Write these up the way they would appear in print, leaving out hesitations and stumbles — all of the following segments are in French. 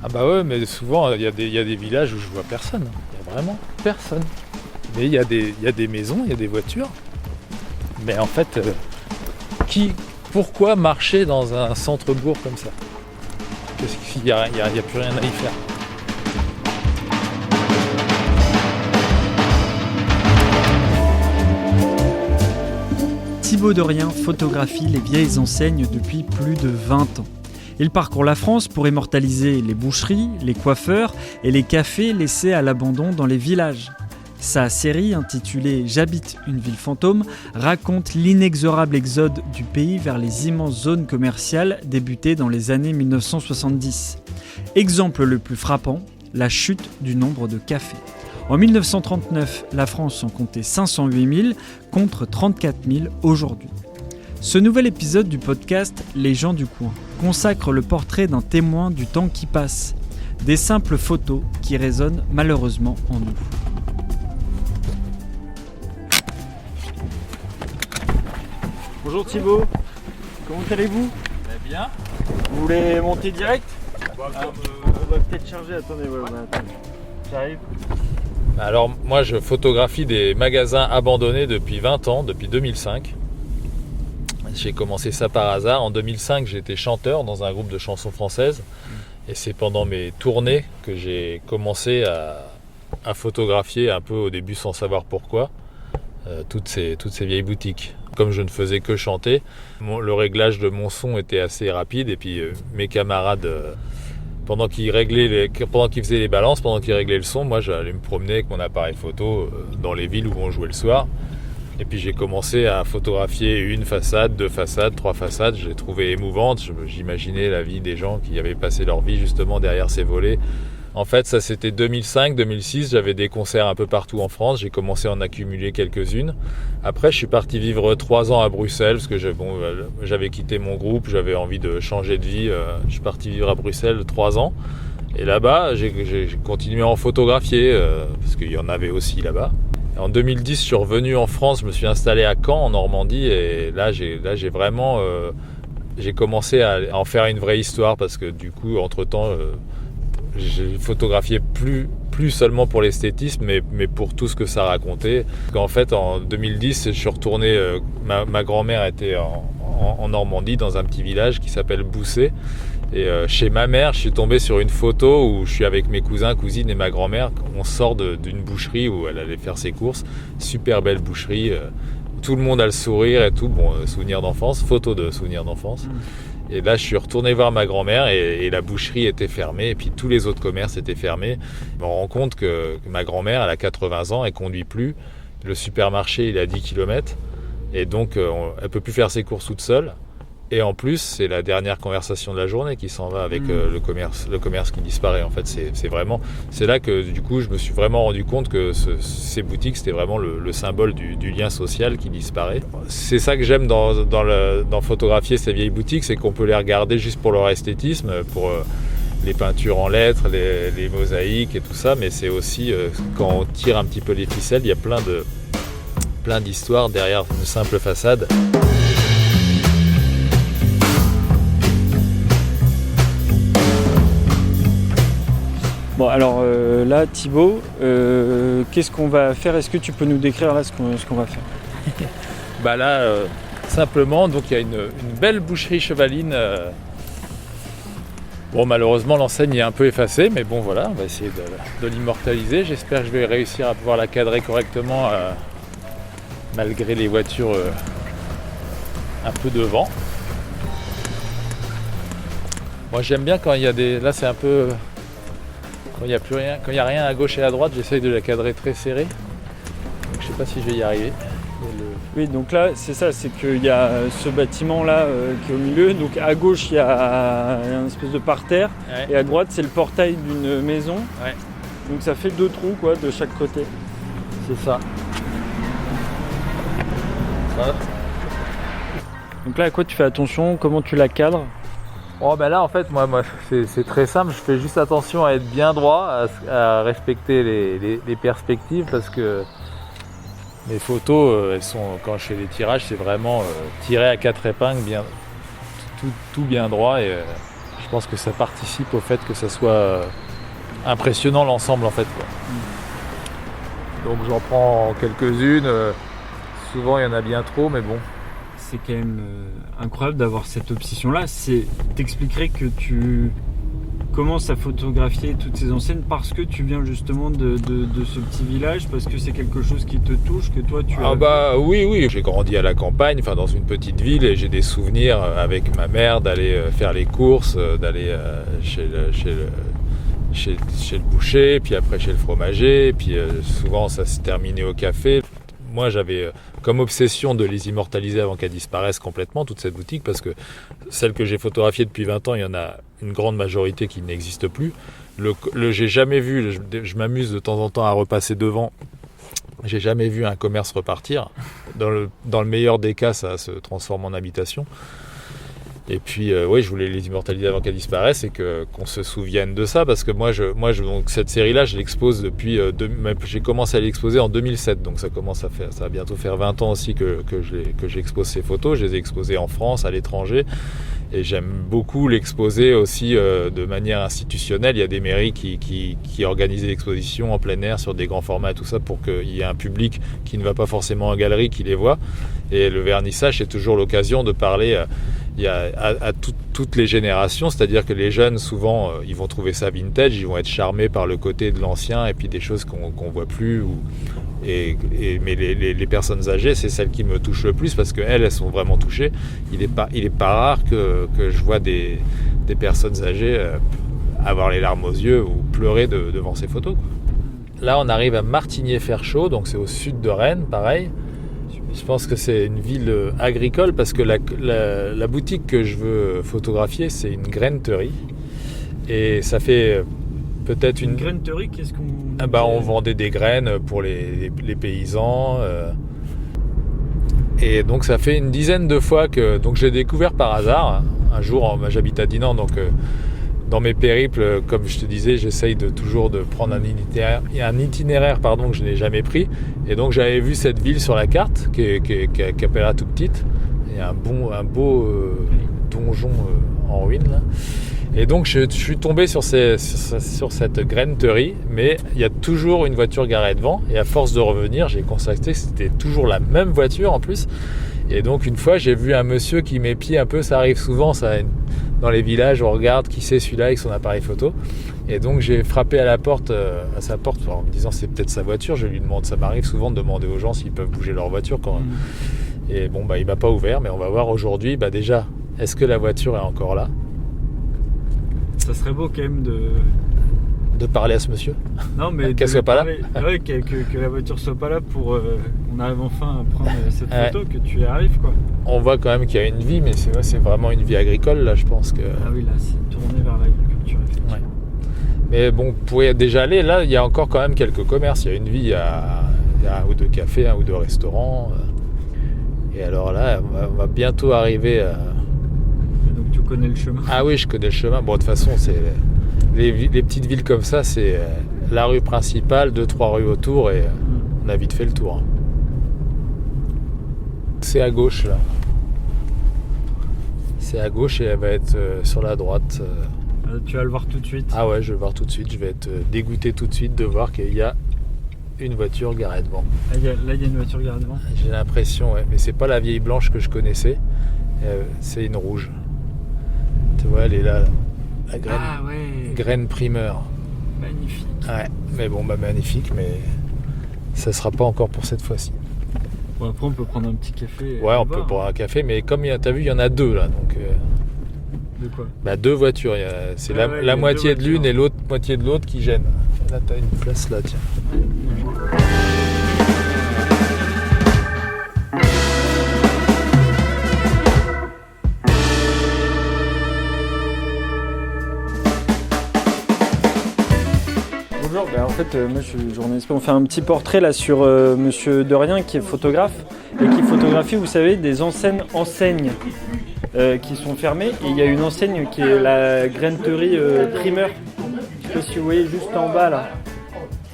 Ah bah ouais, mais souvent, il y a des villages où je vois personne. Il y a vraiment personne. Mais il y a des maisons, il y a des voitures. Mais en fait, pourquoi marcher dans un centre-bourg comme ça? Parce qu'il n'y a plus rien à y faire. Thibaut Dorien photographie les vieilles enseignes depuis plus de 20 ans. Il parcourt la France pour immortaliser les boucheries, les coiffeurs et les cafés laissés à l'abandon dans les villages. Sa série intitulée « J'habite une ville fantôme » raconte l'inexorable exode du pays vers les immenses zones commerciales débutées dans les années 1970. Exemple le plus frappant, la chute du nombre de cafés. En 1939, la France en comptait 508 000 contre 34 000 aujourd'hui. Ce nouvel épisode du podcast « Les gens du coin » consacre le portrait d'un témoin du temps qui passe. Des simples photos qui résonnent malheureusement en nous. Bonjour Thibaut, comment allez-vous? Bien. Vous voulez monter direct? On va peut-être charger, attendez, j'arrive. Alors moi je photographie des magasins abandonnés depuis 20 ans, depuis 2005. J'ai commencé ça par hasard. En 2005 j'étais chanteur dans un groupe de chansons françaises. Et c'est pendant mes tournées que j'ai commencé à photographier un peu au début sans savoir pourquoi toutes ces vieilles boutiques. Comme je ne faisais que chanter, le réglage de mon son était assez rapide et puis mes camarades, pendant qu'ils faisaient les balances, pendant qu'ils réglaient le son, moi j'allais me promener avec mon appareil photo dans les villes où on jouait le soir. Et puis j'ai commencé à photographier une façade, deux façades, trois façades. Je les trouvais émouvantes. J'imaginais la vie des gens qui avaient passé leur vie justement derrière ces volets. En fait, ça c'était 2005, 2006. J'avais des concerts un peu partout en France. J'ai commencé à en accumuler quelques-unes. Après, je suis parti vivre 3 ans à Bruxelles parce que j'avais quitté mon groupe. J'avais envie de changer de vie. Je suis parti vivre à Bruxelles 3 ans. Et là-bas, j'ai continué à en photographier parce qu'il y en avait aussi là-bas. En 2010, je suis revenu en France, je me suis installé à Caen, en Normandie, et là j'ai vraiment j'ai commencé à en faire une vraie histoire parce que du coup, entre-temps, j'ai photographié plus seulement pour l'esthétisme, mais pour tout ce que ça racontait. En fait, en 2010, je suis retourné, ma grand-mère était en Normandie, dans un petit village qui s'appelle Boussay. Et chez ma mère, je suis tombé sur une photo où je suis avec mes cousins, cousines et ma grand-mère. On sort d'une boucherie où elle allait faire ses courses. Super belle boucherie. Tout le monde a le sourire et tout. Bon, souvenir d'enfance, photo de souvenir d'enfance. Et là, je suis retourné voir ma grand-mère et la boucherie était fermée. Et puis tous les autres commerces étaient fermés. Je me rends compte que ma grand-mère, elle a 80 ans, elle conduit plus. Le supermarché, il est à 10 km. Et donc, elle peut plus faire ses courses toute seule. Et en plus, c'est la dernière conversation de la journée qui s'en va avec le commerce qui disparaît. En fait, c'est là que du coup, je me suis vraiment rendu compte que ces boutiques, c'était vraiment le symbole du lien social qui disparaît. C'est ça que j'aime dans photographier ces vieilles boutiques, c'est qu'on peut les regarder juste pour leur esthétisme, pour les peintures en lettres, les mosaïques et tout ça, mais c'est aussi quand on tire un petit peu les ficelles, il y a plein d'histoires derrière une simple façade. Bon alors là Thibaut, qu'est-ce qu'on va faire? Est-ce que tu peux nous décrire là ce qu'on va faire? Bah là, simplement, donc il y a une belle boucherie chevaline. Bon, malheureusement l'enseigne est un peu effacée, mais bon voilà, on va essayer de l'immortaliser. J'espère que je vais réussir à pouvoir la cadrer correctement malgré les voitures un peu devant. Moi j'aime bien quand il y a là c'est un peu... Quand il n'y a plus rien, quand il n'y a rien à gauche et à droite, j'essaye de la cadrer très serrée. Donc je ne sais pas si je vais y arriver. Oui, donc là, c'est ça, c'est qu'il y a ce bâtiment-là qui est au milieu. Donc à gauche, il y a une espèce de parterre. Ouais. Et à droite, c'est le portail d'une maison. Ouais. Donc ça fait 2 trous quoi, de chaque côté. C'est ça. Donc là, à quoi tu fais attention? Comment tu la cadres? Oh ben là en fait moi c'est très simple, je fais juste attention à être bien droit, à respecter les perspectives parce que mes photos elles sont, quand je fais les tirages, c'est vraiment tiré à 4 épingles, bien, tout bien droit et Je pense que ça participe au fait que ça soit impressionnant l'ensemble en fait, quoi. Donc j'en prends quelques-unes. Souvent il y en a bien trop, mais bon. C'est quand même incroyable d'avoir cette obsession-là. T'expliquerais que tu commences à photographier toutes ces enseignes parce que tu viens justement de ce petit village, parce que c'est quelque chose qui te touche, que toi tu as... Ah bah oui, j'ai grandi à la campagne, enfin dans une petite ville, et j'ai des souvenirs avec ma mère d'aller faire les courses, d'aller chez le boucher, puis après chez le fromager, et puis souvent ça se terminait au café. Moi j'avais comme obsession de les immortaliser avant qu'elles disparaissent complètement, toute cette boutique, parce que celles que j'ai photographiées depuis 20 ans, il y en a une grande majorité qui n'existe plus. J'ai jamais vu, je m'amuse de temps en temps à repasser devant, j'ai jamais vu un commerce repartir. Dans le meilleur des cas, ça se transforme en habitation. Et puis, oui, je voulais les immortaliser avant qu'elles disparaissent et qu'on se souvienne de ça, parce que moi, donc, cette série-là, je l'expose depuis... j'ai commencé à l'exposer en 2007, donc ça va bientôt faire 20 ans aussi que j'expose ces photos. Je les ai exposées en France, à l'étranger, et j'aime beaucoup l'exposer aussi de manière institutionnelle. Il y a des mairies qui organisent des expositions en plein air sur des grands formats, tout ça, pour qu'il y ait un public qui ne va pas forcément en galerie, qui les voit. Et le vernissage, c'est toujours l'occasion de parler... à toutes les générations, c'est-à-dire que les jeunes, souvent, ils vont trouver ça vintage, ils vont être charmés par le côté de l'ancien et puis des choses qu'on voit plus. Mais les personnes âgées, c'est celles qui me touchent le plus, parce qu'elles sont vraiment touchées. Il est pas rare que je vois des personnes âgées avoir les larmes aux yeux ou pleurer devant ces photos, quoi. Là, on arrive à Martigny-Ferchaud, donc c'est au sud de Rennes, pareil. Je pense que c'est une ville agricole, parce que la boutique que je veux photographier, c'est une graineterie. Et ça fait peut-être une graineterie, qu'est-ce qu'on... on vendait des graines pour les paysans. Et donc ça fait une dizaine de fois que... Donc j'ai découvert par hasard. Un jour, j'habite à Dinan, donc... Dans mes périples, comme je te disais, j'essaye toujours de prendre un itinéraire que je n'ai jamais pris. Et donc j'avais vu cette ville sur la carte, qui est pas tout petite. Il y a un beau donjon en ruine, là. Et donc je suis tombé sur cette graineterie, mais il y a toujours une voiture garée devant. Et à force de revenir, j'ai constaté que c'était toujours la même voiture en plus. Et donc une fois, j'ai vu un monsieur qui m'épie un peu. Ça arrive souvent, ça, dans les villages, on regarde qui c'est celui-là avec son appareil photo. Et donc j'ai frappé à sa porte, en me disant c'est peut-être sa voiture. Je lui demande, ça m'arrive souvent de demander aux gens s'ils peuvent bouger leur voiture quand. Et bon, il m'a pas ouvert, mais on va voir aujourd'hui. Déjà, est-ce que la voiture est encore là? Ça serait beau quand même de parler à ce monsieur. Non, mais qu'elle soit pas là. Ouais, que la voiture soit pas là pour qu'on arrive enfin à prendre cette photo, que tu y arrives, quoi. On voit quand même qu'il y a une vie, mais c'est vraiment une vie agricole, là, je pense que... Ah oui, là, c'est tourné vers l'agriculture, effectivement. Ouais. Mais bon, vous pourriez déjà aller, là, il y a encore quand même quelques commerces. Il y a une vie, il y a un ou deux cafés, un ou deux restaurants. Et alors là, on va bientôt arriver à... Donc tu connais le chemin? Ah oui, je connais le chemin. Bon, de toute façon, c'est... Les petites villes comme ça, c'est la rue principale, 2-3 rues autour, et on a vite fait le tour. C'est à gauche, là. C'est à gauche et elle va être sur la droite. Tu vas le voir tout de suite? Ah ouais, je vais le voir tout de suite. Je vais être dégoûté tout de suite de voir qu'il y a une voiture garée devant. Là, il y a une voiture garée devant? J'ai l'impression, ouais. Mais c'est pas la vieille blanche que je connaissais. C'est une rouge. Tu vois, elle est là. La graine, graine primeur. Magnifique. Ouais, mais bon, magnifique, mais ça sera pas encore pour cette fois-ci. Bon, après, on peut prendre un petit café. Ouais, on peut prendre un café, mais comme t'as vu, il y en a deux là, donc. De quoi? Deux voitures. C'est la moitié de l'une et l'autre moitié de l'autre qui gêne. Là, t'as une place là, tiens. Bonjour, en fait, moi je suis journaliste. On fait un petit portrait là sur Monsieur Derrien qui est photographe et qui photographie, vous savez, des enseignes qui sont fermées. Et il y a une enseigne qui est la graineterie Primeur. Je sais pas si vous voyez juste en bas là.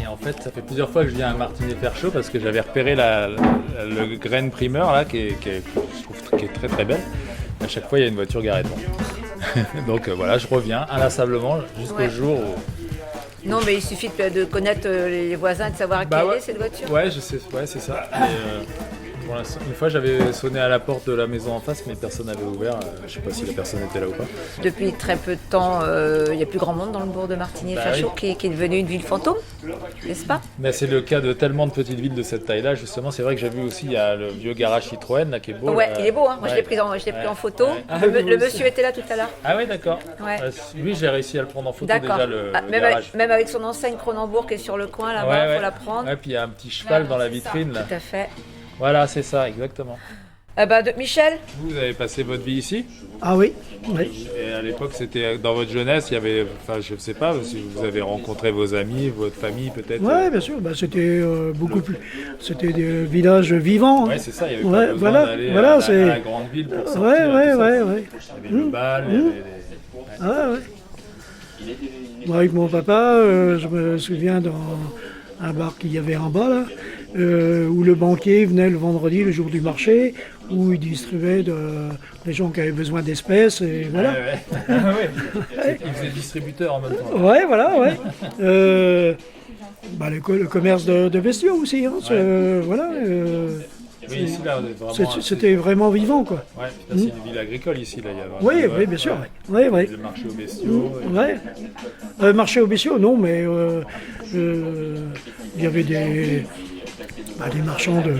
Et en fait, ça fait plusieurs fois que je viens à Martigny-Ferchaud parce que j'avais repéré le graine Primeur là, je trouve qui est très très belle. À chaque fois, il y a une voiture garée devant. Donc voilà, je reviens inlassablement jusqu'au jour où... Non, mais il suffit de connaître les voisins, de savoir Bah quelle ouais. est cette voiture. Ouais, je sais, ouais, c'est ça. Pour l'instant, une fois, j'avais sonné à la porte de la maison en face, mais personne n'avait ouvert. Je sais pas si la personne était là ou pas. Depuis très peu de temps, il n'y a plus grand monde dans le bourg de Martigny-Fachot, qui est devenu une ville fantôme, n'est-ce pas? Mais c'est le cas de tellement de petites villes de cette taille-là. Justement, c'est vrai que j'ai vu aussi, il y a le vieux garage Citroën là, qui est beau. Ouais, là. il est beau, hein. Moi je l'ai pris, en photo. Le monsieur était là tout à l'heure. Ah ouais, d'accord. Ouais. Lui, j'ai réussi à le prendre en photo D'accord. déjà, le Même, garage. même avec son enseigne Cronenbourg qui est sur le coin là-bas, faut la prendre. Ouais, puis il y a un petit cheval dans la vitrine là. Tout à fait. Voilà, c'est ça, exactement. Michel, Vous avez passé votre vie ici? Ah oui, oui. Et à l'époque, c'était dans votre jeunesse, il y avait, enfin, je ne sais pas, si vous avez rencontré vos amis, votre famille peut-être. Ouais, bien sûr. Bah, c'était beaucoup plus. C'était des villages vivants. Ouais, c'est ça. Il y avait Ouais, pas besoin voilà, d'aller voilà, à c'est- la grande ville pour sortir. Ouais, et ouais, tout ça. ouais, ouais. Il y avait le bal, il y avait les... Ah ouais. Moi, avec mon papa, je me souviens dans un bar qu'il y avait en bas là, où le banquier venait le vendredi, le jour du marché, où il distribuait les gens qui avaient besoin d'espèces et voilà. Ouais, ouais. Il faisait distributeur en même temps. Ouais, voilà, ouais. Le commerce de bestiaux aussi, hein, voilà. Oui, ici, là, on est vraiment... C'était vraiment vivant, quoi. Ouais, là, c'est une ville agricole ici, là. Il y a vraiment- Oui, oui, bien sûr. Ouais, ouais. Le marché aux bestiaux. Ouais. Marché aux bestiaux, non, mais il y avait des marchands de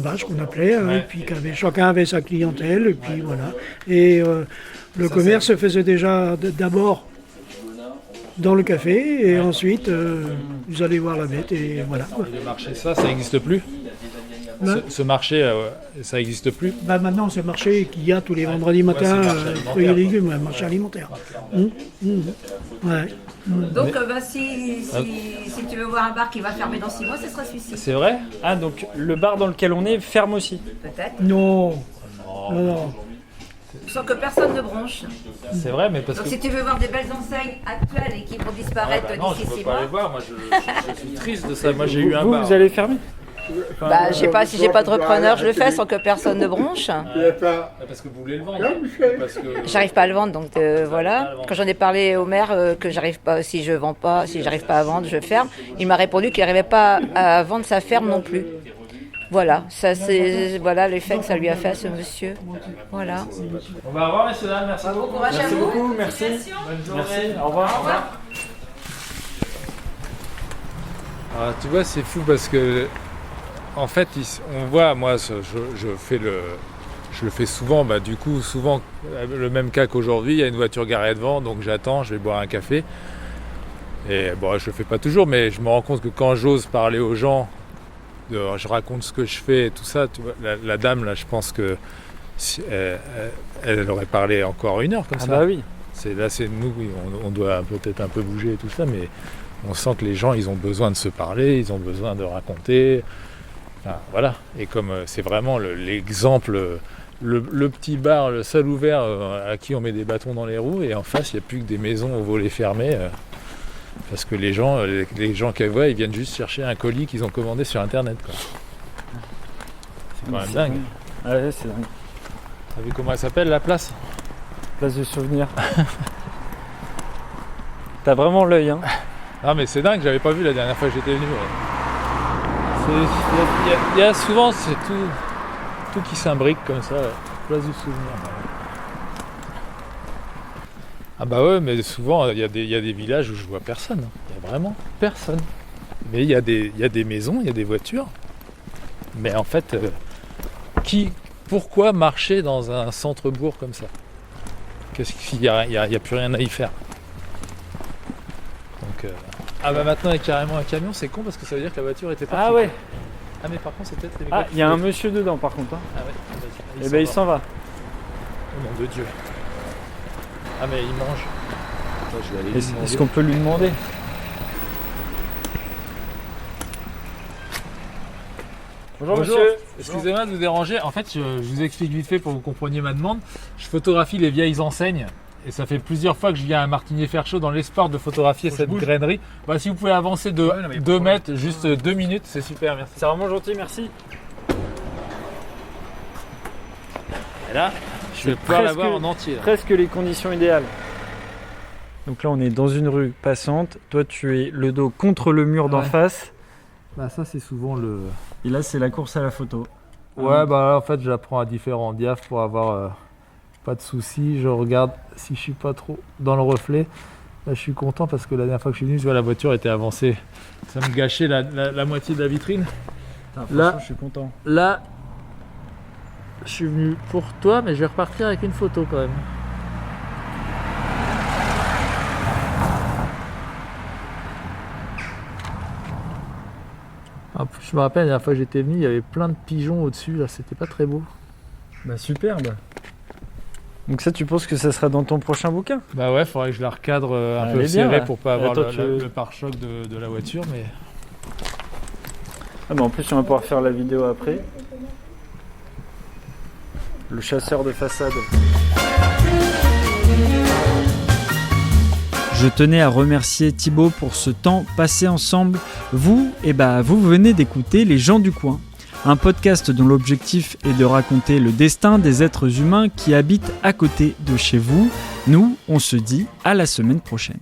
vaches qu'on appelait, hein, Ouais. et puis chacun avait sa clientèle, et puis voilà. Et le commerce se faisait déjà d'abord dans le café, et ensuite vous allez voir la bête, et voilà. Et le marché, ça n'existe plus. Hein Ce marché, ça n'existe plus. Bah maintenant, c'est le marché qu'il y a tous les vendredis matins, c'est le marché alimentaire, fruits et quoi. légumes, un marché alimentaire. Ouais. donc si tu veux voir un bar qui va fermer dans 6 mois, ce sera celui-ci. C'est vrai? Ah, donc le bar dans lequel on est ferme aussi. Peut-être. Non. Non. Sans que personne ne bronche. C'est vrai, mais parce Donc que... si tu veux voir des belles enseignes actuelles et qui vont disparaître non, d'ici je ne 6 veux pas les mois. voir. Moi, je suis triste de ça. Moi, j'ai eu un Vous, bar. vous allez fermer? Bah, je sais pas, si j'ai pas de repreneur, je le fais sans que personne ne bronche. Parce que vous voulez le vendre. Parce que... J'arrive pas à le vendre, donc voilà. Quand j'en ai parlé au maire que j'arrive pas, si je vends pas, si j'arrive pas à vendre, je ferme. Il m'a répondu qu'il n'arrivait pas à vendre sa ferme non plus. Voilà, ça c'est voilà l'effet que ça lui a fait à ce monsieur. Voilà. On va revoir, messieurs, dames. Merci beaucoup. Bon courage à vous. beaucoup, merci. Bonne journée. Merci, au revoir. Au revoir. Ah, tu vois, c'est fou parce que, en fait, on voit, moi, je le fais souvent, bah, du coup, souvent, le même cas qu'aujourd'hui, il y a une voiture garée devant, donc j'attends, je vais boire un café. Et bon, je le fais pas toujours, mais je me rends compte que quand j'ose parler aux gens, je raconte ce que je fais et tout ça, tu vois, la dame, là, je pense que elle aurait parlé encore 1 heure comme Ah ça. bah oui. Là, c'est nous, oui, on doit peut-être un peu bouger et tout ça, mais on sent que les gens, ils ont besoin de se parler, ils ont besoin de raconter. Enfin, voilà. Et comme c'est vraiment l'exemple, le petit bar, le salle ouvert à qui on met des bâtons dans les roues, et en face, il n'y a plus que des maisons aux volets fermés. Parce que les gens qu'elles voient, ils viennent juste chercher un colis qu'ils ont commandé sur Internet, quoi. C'est quand même dingue. Ouais, c'est dingue. T'as vu comment elle s'appelle, la place? Place de souvenir. T'as vraiment l'œil, hein. Ah, mais c'est dingue, j'avais pas vu la dernière fois que j'étais venu. Il y a souvent, c'est tout qui s'imbrique comme ça. Place du souvenir. Ah bah ouais, mais souvent, il y a des villages où je vois personne. Il y a vraiment personne. Mais il y a des maisons, il y a des voitures. Mais en fait, pourquoi marcher dans un centre-bourg comme ça? Qu'est-ce qu'il y a plus rien à y faire. Donc, ah bah maintenant, il y a carrément un camion, c'est con parce que ça veut dire que la voiture était partie. Ah ouais. Ah mais par contre, c'est peut-être les Ah, mecs il y a un qui- monsieur dedans par contre. Hein. Ah ouais. Eh ben il s'en va. Oh nom de Dieu. Ah mais il mange. Attends, je vais aller lui Est-ce demander. qu'on peut lui demander? Bonjour, Bonjour. monsieur. Excusez-moi de vous déranger. En fait, je vous explique vite fait pour que vous compreniez ma demande. Je photographie les vieilles enseignes. Et ça fait plusieurs fois que je viens à Martigny-Fachot dans l'espoir de photographier cette grainerie. Bah, si vous pouvez avancer de 2 mètres, juste 2 minutes, c'est super, merci. C'est vraiment gentil, merci. Et là, Je vais pouvoir la voir en entier. Presque les conditions idéales. Donc là, on est dans une rue passante. Toi, tu es le dos contre le mur d'en face. Bah ça, c'est souvent le... Et là, c'est la course à la photo. Ouais, bah là, en fait, j'apprends à différents diaphes pour avoir pas de soucis. Je regarde si je suis pas trop dans le reflet. Là, je suis content parce que la dernière fois que je suis venu, tu vois, la voiture était avancée. Ça me gâchait la moitié de la vitrine. Là, je suis content. Là, je suis venu pour toi, mais je vais repartir avec une photo quand même. Je me rappelle, la dernière fois que j'étais venu, il y avait plein de pigeons au-dessus, là, c'était pas très beau. Bah superbe. Donc ça, tu penses que ça sera dans ton prochain bouquin? Bah ouais, faudrait que je la recadre un peu Elle est serrée bien, là. pour pas avoir Attends, le pare-choc de la voiture, mais... Ah bah en plus, on va pouvoir faire la vidéo après. Le chasseur de façade. Je tenais à remercier Thibaut pour ce temps passé ensemble. Vous venez d'écouter Les gens du coin, un podcast dont l'objectif est de raconter le destin des êtres humains qui habitent à côté de chez vous. Nous, on se dit à la semaine prochaine.